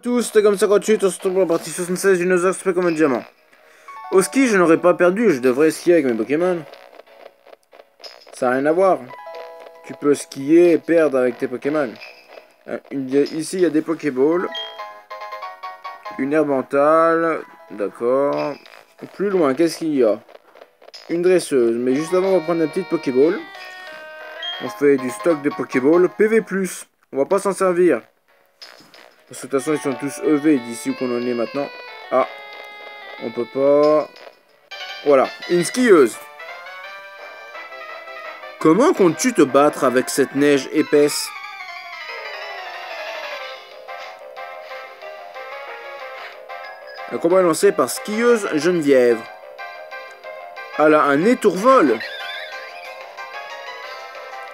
Tous, c'était comme 58, on se retrouve pour la partie 76 du Nuzlocke comme un diamant. Au ski, je n'aurais pas perdu, je devrais skier avec mes Pokémon. Ça n'a rien à voir. Tu peux skier et perdre avec tes Pokémon. Ici, il y a des Pokéballs. Une herbe mentale. D'accord. Plus loin, qu'est-ce qu'il y a? Une dresseuse. Mais juste avant, on va prendre la petite Pokéball. On fait du stock de Pokéball. PV+. On va pas s'en servir. Parce que de toute façon, ils sont tous EV d'ici où qu'on en est maintenant. Ah. On peut pas... Voilà. Une skieuse. Comment comptes-tu te battre avec cette neige épaisse? Un combat lancé par skieuse Geneviève. Elle a un étourvol.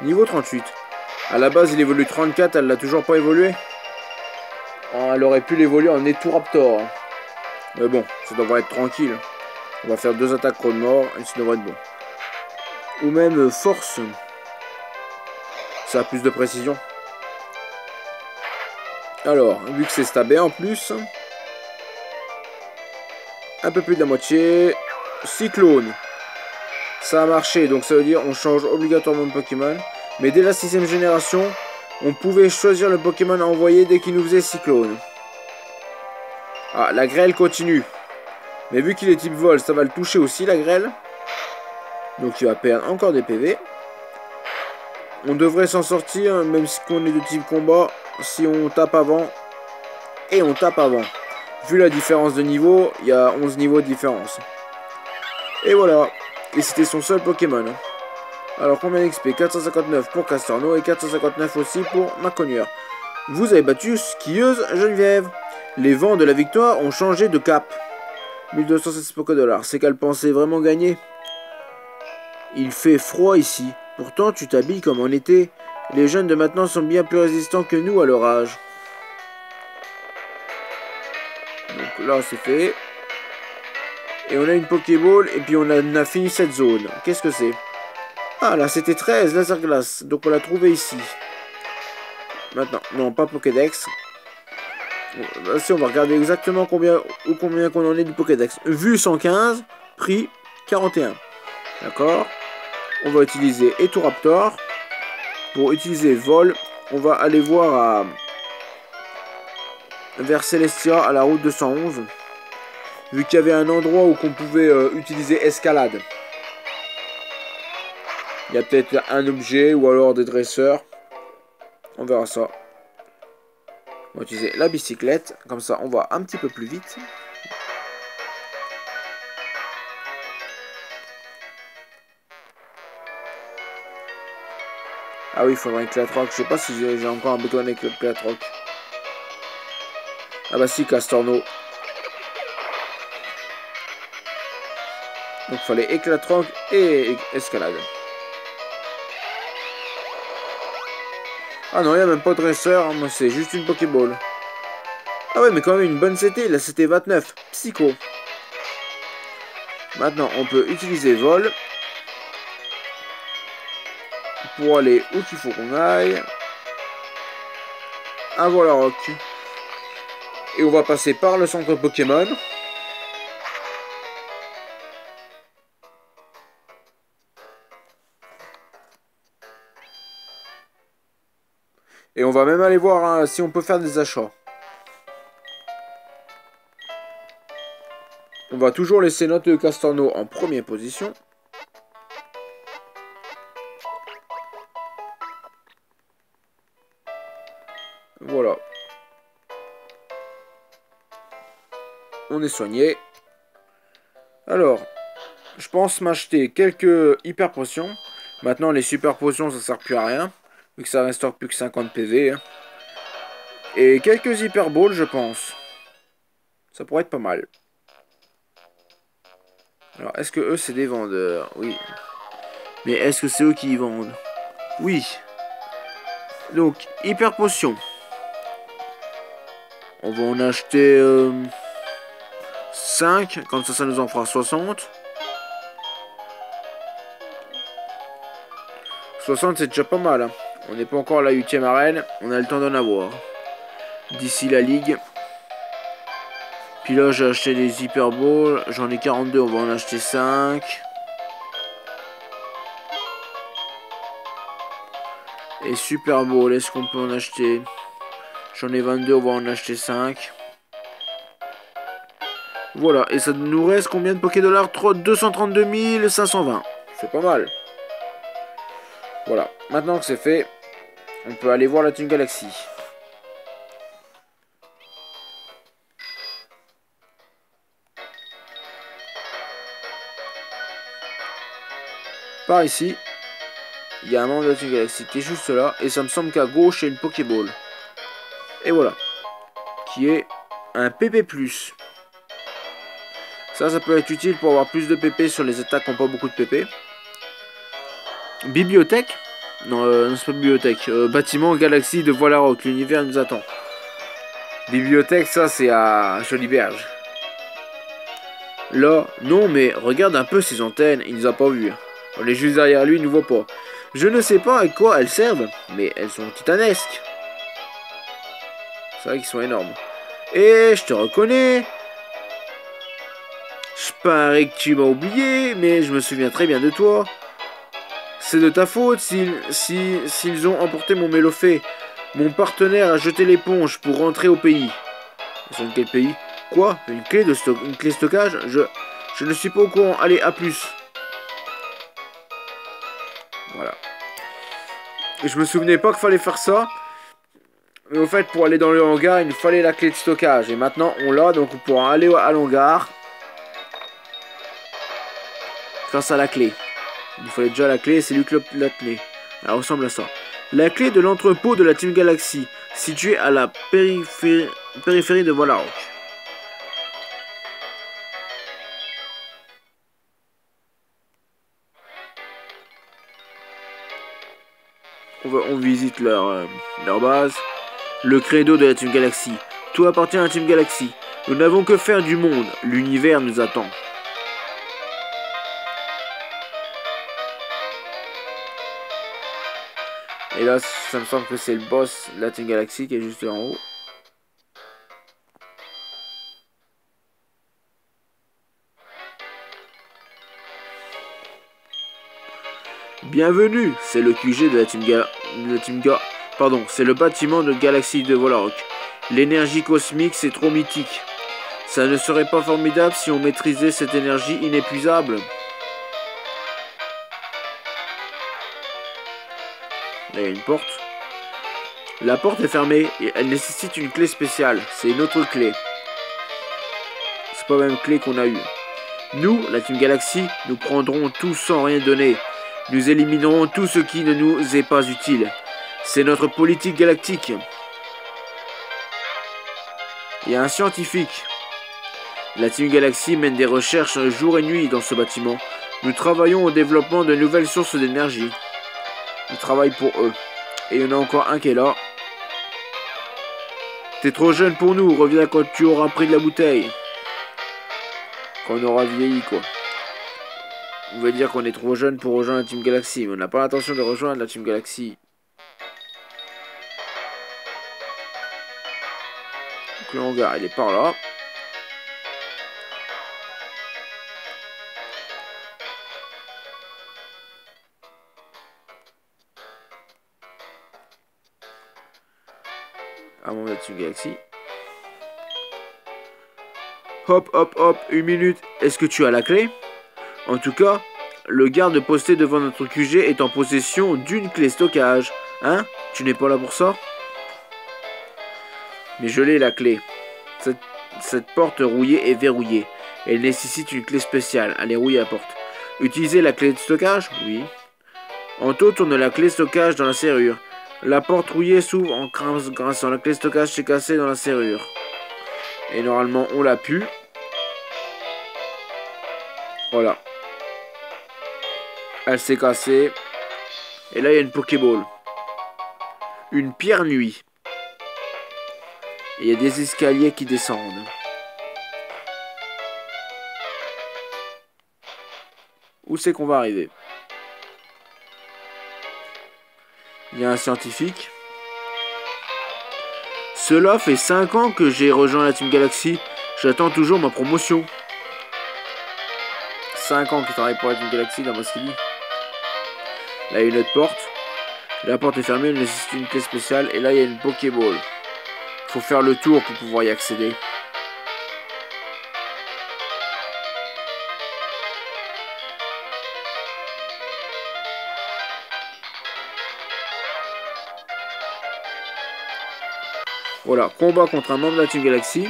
Niveau 38. À la base, il évolue 34, elle l'a toujours pas évolué. Oh, elle aurait pu l'évoluer en Étouraptor. Mais bon, ça devrait être tranquille. On va faire 2 attaques de mort et ça devrait être bon. Ou même force. Ça a plus de précision. Alors, vu que c'est stabé en plus. Un peu plus de la moitié. Cyclone. Ça a marché, donc ça veut dire on change obligatoirement de Pokémon. Mais dès la 6ème génération, on pouvait choisir le Pokémon à envoyer dès qu'il nous faisait Cyclone. Ah, la grêle continue. Mais vu qu'il est type vol, ça va le toucher aussi, la grêle. Donc il va perdre encore des PV. On devrait s'en sortir, même si on est de type combat, si on tape avant. Et on tape avant. Vu la différence de niveau, il y a 11 niveaux de différence. Et voilà. Et c'était son seul Pokémon. Alors combien d'XP? 459 pour Castorno et 459 aussi pour Maconieur. Vous avez battu skieuse Geneviève. Les vents de la victoire ont changé de cap. 1216 $. C'est qu'elle pensait vraiment gagner. Il fait froid ici. Pourtant tu t'habilles comme en été. Les jeunes de maintenant sont bien plus résistants que nous à leur âge. Donc là c'est fait. Et on a une Pokéball et puis on a fini cette zone. Qu'est-ce que c'est? Ah là c'était 13 laser glace. Donc on l'a trouvé ici. Maintenant, non pas Pokédex. Là, si on va regarder exactement combien qu'on en est du Pokédex. Vue 115, prix 41. D'accord. On va utiliser Etoraptor. Pour utiliser Vol, on va aller voir vers Celestia à la route 211. Vu qu'il y avait un endroit où qu'on pouvait utiliser Escalade. Il y a peut-être un objet ou alors des dresseurs. On verra ça. On va utiliser la bicyclette. Comme ça, on va un petit peu plus vite. Ah oui, il faudrait un Clatroc. Je sais pas si j'ai encore un besoin avec le Clatroc. Ah bah si, Castorno. Donc il fallait Éclatroc et Escalade. Ah non, il n'y a même pas de dresseur. Moi, c'est juste une Pokéball. Ah ouais, mais quand même une bonne CT. La CT 29. Psycho. Maintenant, on peut utiliser Vol. Pour aller où qu'il faut qu'on aille. À Rock. Et on va passer par le centre Pokémon. Et on va même aller voir hein, si on peut faire des achats. On va toujours laisser notre Castorno en première position. Voilà. On est soigné. Alors, je pense m'acheter quelques hyper potions. Maintenant, les super potions, ça sert plus à rien. Vu que ça restaure plus que 50 PV. Hein. Et quelques hyper balls, je pense. Ça pourrait être pas mal. Alors, est-ce que eux, c'est des vendeurs? Oui. Mais est-ce que c'est eux qui y vendent? Oui. Donc, hyper potion. On va en acheter 5. Comme ça nous en fera 60. 60, c'est déjà pas mal. Hein. On n'est pas encore à la 8ème arène. On a le temps d'en avoir. D'ici la ligue. Puis là, j'ai acheté des Hyper Balls. J'en ai 42, on va en acheter 5. Et Super Ball, est-ce qu'on peut en acheter? J'en ai 22, on va en acheter 5. Voilà, et ça nous reste combien de Pokédollars? 232 520. C'est pas mal. Voilà, maintenant que c'est fait, on peut aller voir la Team Galaxy. Par ici, il y a un membre de la Team Galaxy qui est juste là, et ça me semble qu'à gauche, il y a une Pokéball. Et voilà, qui est un PP+. Ça peut être utile pour avoir plus de PP sur les attaques qui n'ont pas beaucoup de PP. Bibliothèque. Non, c'est pas bibliothèque. Bâtiment Galaxie de Voilarock, l'univers nous attend. Bibliothèque, ça c'est à Joliberge. Là, non mais regarde un peu ces antennes, il nous a pas vus. On est juste derrière lui, il nous voit pas. Je ne sais pas à quoi elles servent, mais elles sont titanesques. C'est vrai qu'ils sont énormes. Et je te reconnais. Je parie que tu m'as oublié, mais je me souviens très bien de toi. C'est de ta faute s'ils ont emporté mon Mélofée. Mon partenaire a jeté l'éponge pour rentrer au pays. Ils sont de quel pays? Quoi? Une clé stockage? Je ne suis pas au courant. Allez, à plus. Voilà. Et je me souvenais pas qu'il fallait faire ça. Mais au fait, pour aller dans le hangar, il nous fallait la clé de stockage. Et maintenant, on l'a, donc on pourra aller à l'hangar. Grâce à la clé. Il fallait déjà la clé, c'est lui qui l'a clé. Elle ressemble à ça. La clé de l'entrepôt de la Team Galaxy, située à la périphérie de Voilarock. On visite leur base. Le credo de la Team Galaxy. Tout appartient à la Team Galaxy. Nous n'avons que faire du monde. L'univers nous attend. Et là, ça me semble que c'est le boss de la Team Galaxy qui est juste en haut. Bienvenue, c'est le QG de la Team Pardon, c'est le bâtiment de Galaxy de Voilarock. L'énergie cosmique, c'est trop mythique. Ça ne serait pas formidable si on maîtrisait cette énergie inépuisable? Là, il y a une porte. La porte est fermée et elle nécessite une clé spéciale. C'est une autre clé. C'est pas la même clé qu'on a eue. Nous, la Team Galaxy, nous prendrons tout sans rien donner. Nous éliminerons tout ce qui ne nous est pas utile. C'est notre politique galactique. Il y a un scientifique. La Team Galaxy mène des recherches jour et nuit dans ce bâtiment. Nous travaillons au développement de nouvelles sources d'énergie. Ils travaillent pour eux. Et il y en a encore un qui est là. T'es trop jeune pour nous, reviens quand tu auras pris de la bouteille. Quand on aura vieilli, quoi. On va dire qu'on est trop jeune pour rejoindre la Team Galaxy, mais on n'a pas l'intention de rejoindre la Team Galaxy. Donc le hangar, il est par là. À mon la Team Galaxy. Hop, hop, hop, une minute. Est-ce que tu as la clé? En tout cas, le garde posté devant notre QG est en possession d'une clé stockage. Hein? Tu n'es pas là pour ça? Mais je l'ai la clé. Cette porte rouillée est verrouillée. Elle nécessite une clé spéciale. Allez, rouiller la porte. Utilisez la clé de stockage? Oui. Anto tourne la clé stockage dans la serrure. La porte rouillée s'ouvre en grinçant. La clé stockage s'est cassée dans la serrure. Et normalement, on l'a pu. Voilà. Elle s'est cassée. Et là, il y a une Pokéball. Une pierre nuit. Et il y a des escaliers qui descendent. Où c'est qu'on va arriver? Il y a un scientifique. Cela fait 5 ans que j'ai rejoint la Team Galaxy. J'attends toujours ma promotion. 5 ans qu'il travaille pour la Team Galaxy dans ce qu'il dit. Là, il y a une autre porte. La porte est fermée, il nécessite une clé spéciale. Et là, il y a une Pokéball. Il faut faire le tour pour pouvoir y accéder. Voilà, combat contre un membre de la Team Galaxy.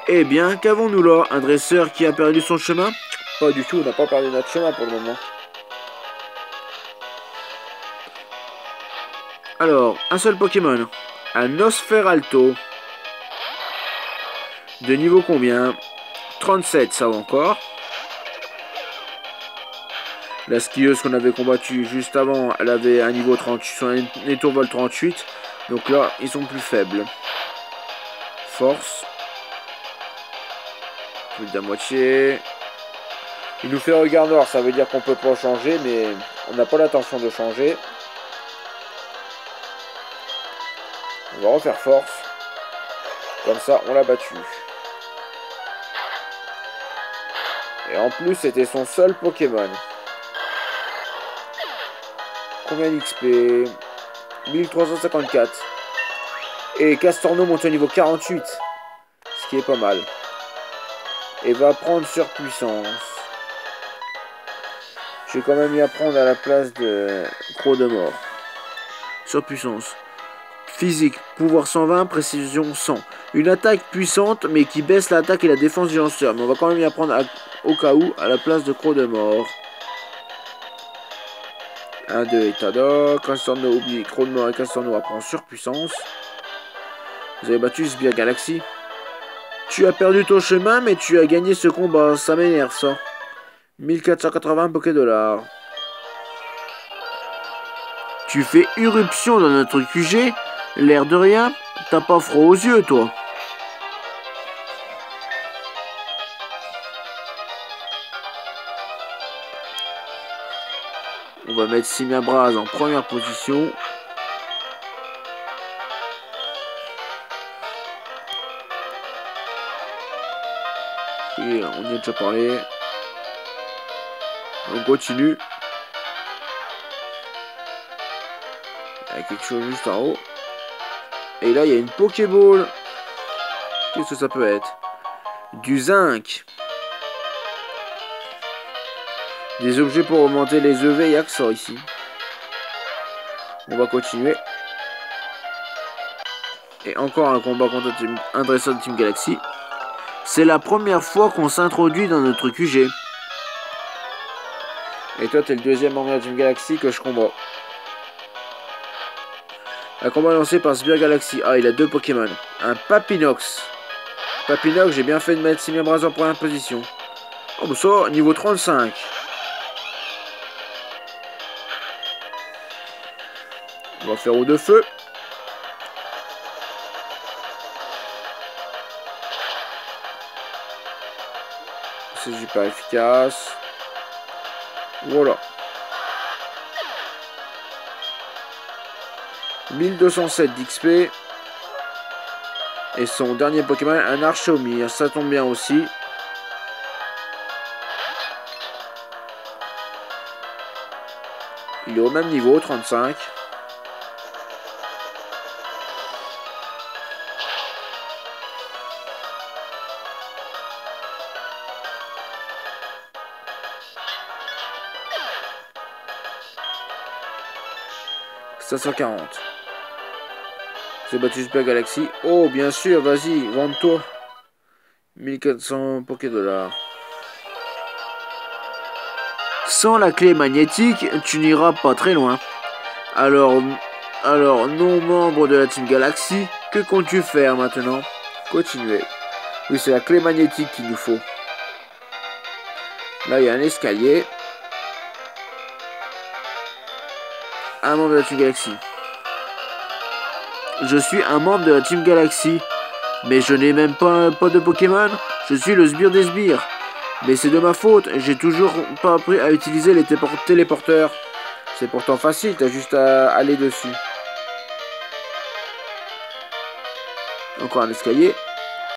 Eh bien, qu'avons-nous là? Un dresseur qui a perdu son chemin? Pas du tout, on n'a pas perdu notre chemin pour le moment. Alors, un seul Pokémon. Un Nosferalto. De niveau combien? 37, ça va encore. La skieuse qu'on avait combattue juste avant, elle avait un niveau 38, son étourvol 38. Donc là, ils sont plus faibles. Force. Plus de la moitié. Il nous fait regard noir, ça veut dire qu'on peut pas changer, mais on n'a pas l'intention de changer. On va refaire force. Comme ça, on l'a battu. Et en plus, c'était son seul Pokémon. Combien d'XP? 1354. Et Castorno monte au niveau 48. Ce qui est pas mal. Et va prendre surpuissance. Je vais quand même y apprendre à la place de Croc de mort. Surpuissance. Physique, pouvoir 120, précision 100. Une attaque puissante mais qui baisse l'attaque et la défense du lanceur. Mais on va quand même y apprendre au cas où à la place de Croc de mort. 1, 2 et Tada. Castorno oublie. Croc de mort et Castorno apprend surpuissance. Vous avez battu Sbire Galaxy. Tu as perdu ton chemin mais tu as gagné ce combat. Ça m'énerve ça. 1480 Pokédollars. Tu fais irruption dans notre QG. L'air de rien, t'as pas froid aux yeux, toi. On va mettre Simiabras en première position. Et on y a déjà parlé. On continue. Il y a quelque chose juste en haut. Et là, il y a une Pokéball. Qu'est-ce que ça peut être? Du zinc. Des objets pour augmenter les EV. Il n'y a que ça ici. On va continuer. Et encore un combat contre un dresseur de Team Galaxy. C'est la première fois qu'on s'introduit dans notre QG. Et toi, t'es le deuxième membre de Team Galaxy que je combats. Un combat lancé par Sbire Galaxy. Ah, il a 2 Pokémon. Un Papinox. Papinox, j'ai bien fait de mettre Simiabras en première position. Oh, bah ça, niveau 35. On va faire eau de feu. C'est super efficace. Voilà. 1207 d'XP. Et son dernier Pokémon, un Archomir. Ça tombe bien aussi. Il est au même niveau, 35. « 540. C'est battu Super Galaxy. Oh, bien sûr, vas-y, vende-toi. 1400 Pokédollars. Sans la clé magnétique, tu n'iras pas très loin. Alors, non membre de la Team Galaxy, que comptes-tu faire maintenant? Continuez. Oui, c'est la clé magnétique qu'il nous faut. Là, il y a un escalier. Un membre de la Team Galaxy. Je suis un membre de la Team Galaxy. Mais je n'ai même pas de Pokémon. Je suis le sbire des sbires. Mais c'est de ma faute. J'ai toujours pas appris à utiliser les téléporteurs. C'est pourtant facile. T'as juste à aller dessus. Encore un escalier.